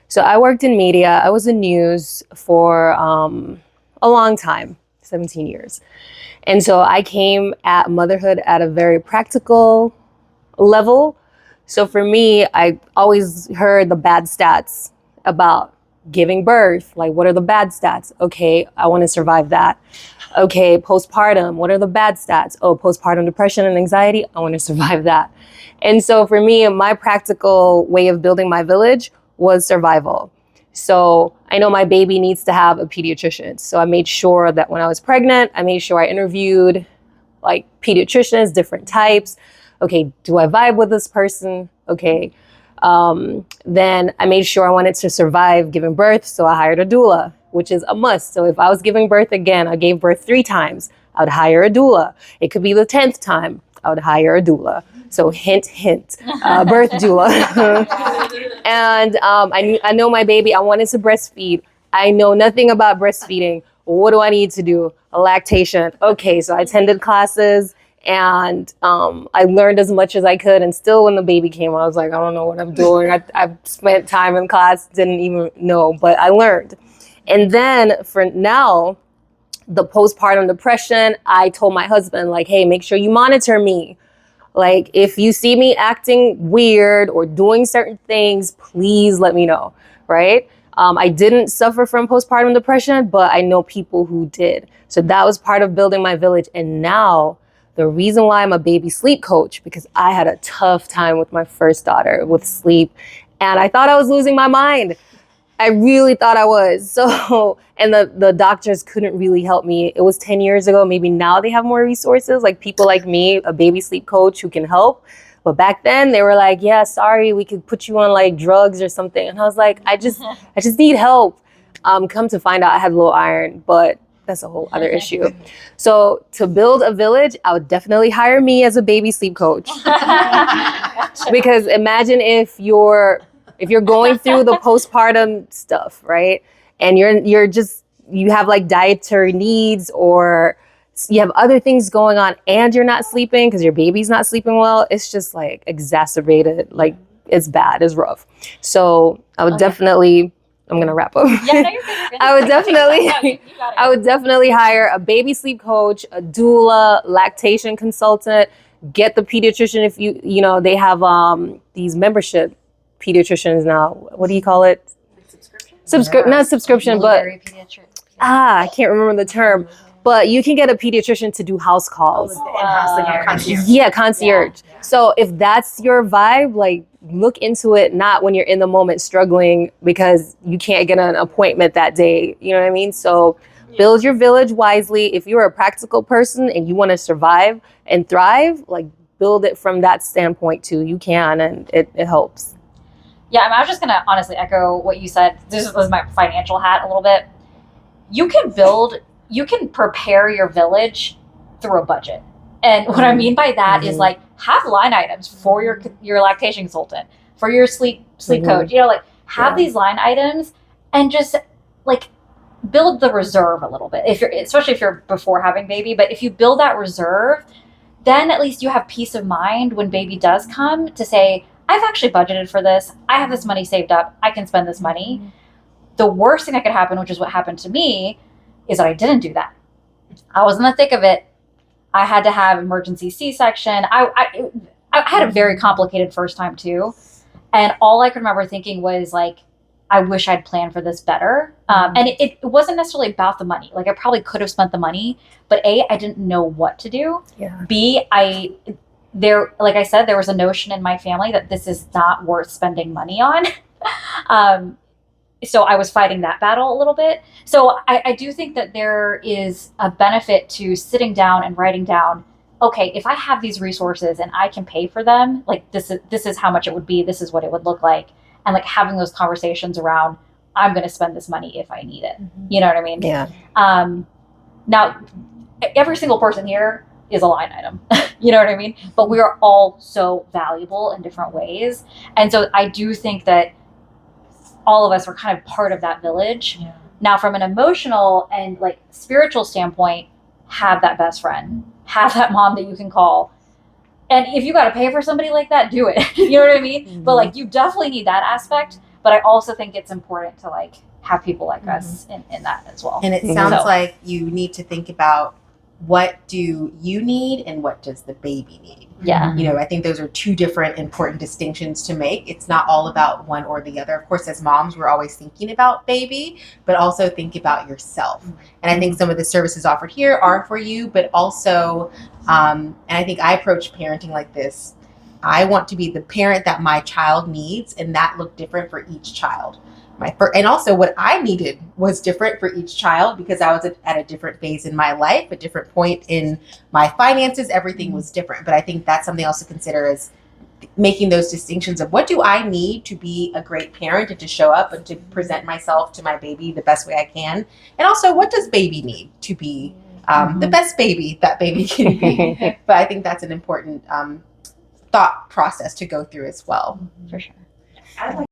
So I worked in media. I was in news for a long time, 17 years. And so I came at motherhood at a very practical level. So for me, I always heard the bad stats about giving birth. Like, what are the bad stats? Okay, I want to survive that. Okay, postpartum, what are the bad stats? Oh, postpartum depression and anxiety, I want to survive that. And so for me, my practical way of building my village was survival. So I know my baby needs to have a pediatrician. So I made sure that when I was pregnant, I made sure I interviewed like pediatricians, different types. Okay, do I vibe with this person? Okay. Then I made sure I wanted to survive giving birth. So I hired a doula, which is a must. So if I was giving birth again, I gave birth 3 times, I would hire a doula. It could be the 10th time, I would hire a doula. So hint, hint, birth doula. And I know my baby, I wanted to breastfeed. I know nothing about breastfeeding. What do I need to do? A lactation. Okay, so I attended classes and I learned as much as I could. And still when the baby came, I was like, I don't know what I'm doing. I spent time in class, didn't even know, but I learned. And then for now, the postpartum depression, I told my husband, like, hey, make sure you monitor me. Like, if you see me acting weird or doing certain things, please let me know, right? I didn't suffer from postpartum depression, but I know people who did. So that was part of building my village. And now the reason why I'm a baby sleep coach, because I had a tough time with my first daughter with sleep. And I thought I was losing my mind. I really thought I was. So, and the doctors couldn't really help me. It was 10 years ago. Maybe now they have more resources, like people like me, a baby sleep coach who can help. But back then they were like, yeah, sorry, we could put you on like drugs or something. And I was like, I just need help. Come to find out I had low iron, but that's a whole other issue. So to build a village, I would definitely hire me as a baby sleep coach. Because imagine if you're going through the postpartum stuff, right? And you have like dietary needs or you have other things going on and you're not sleeping because your baby's not sleeping well. It's just like exacerbated. Like it's bad, it's rough. So I would definitely, I'm going to wrap up. Yeah, no, you're good. I would definitely hire a baby sleep coach, a doula, lactation consultant, get the pediatrician if you know, they have these membership pediatricians now. What do you call it? Not subscription, but I can't remember the term. But you can get a pediatrician to do house calls. Concierge. Yeah, concierge. Yeah. So if that's your vibe, like look into it, not when you're in the moment struggling because you can't get an appointment that day. You know what I mean? So build your village wisely. If you're a practical person and you want to survive and thrive, like build it from that standpoint too. You can, and it helps. Yeah, I was just going to honestly echo what you said. This was my financial hat a little bit. You can prepare your village through a budget. And what I mean by that is like have line items for your lactation consultant, for your sleep coach, you know, like have these line items and just like build the reserve a little bit. Especially if you're before having baby, but if you build that reserve, then at least you have peace of mind when baby does come to say, I've actually budgeted for this. I have this money saved up. I can spend this money. The worst thing that could happen, which is what happened to me, is that I didn't do that. I was in the thick of it. I had to have emergency C-section. I had a very complicated first time too. And all I could remember thinking was like, I wish I'd planned for this better. And it wasn't necessarily about the money. Like I probably could have spent the money, but A, I didn't know what to do. Yeah. B, like I said, there was a notion in my family that this is not worth spending money on. So I was fighting that battle a little bit. So I do think that there is a benefit to sitting down and writing down, okay, if I have these resources and I can pay for them, like this is how much it would be, this is what it would look like. And like having those conversations around, I'm going to spend this money if I need it. Mm-hmm. You know what I mean? Yeah. Now, every single person here is a line item. You know what I mean? But we are all so valuable in different ways. And so I do think that all of us are kind of part of that village. Yeah. Now, from an emotional and like spiritual standpoint, have that best friend, have that mom that you can call. And if you got to pay for somebody like that, do it. You know what I mean? Mm-hmm. But like, you definitely need that aspect. But I also think it's important to like have people like us in that as well. And it sounds like you need to think about what do you need and what does the baby need. Yeah. You know, I think those are two different important distinctions to make. It's not all about one or the other. Of course, as moms, we're always thinking about baby, but also think about yourself. And I think some of the services offered here are for you, but also, and I think I approach parenting like this. I want to be the parent that my child needs, and that looked different for each child. And also what I needed was different for each child because I was at a different phase in my life, a different point in my finances. Everything was different. But I think that's something else to consider is making those distinctions of what do I need to be a great parent and to show up and to present myself to my baby the best way I can. And also, what does baby need to be the best baby that baby can be? But I think that's an important thought process to go through as well. For sure. I'd like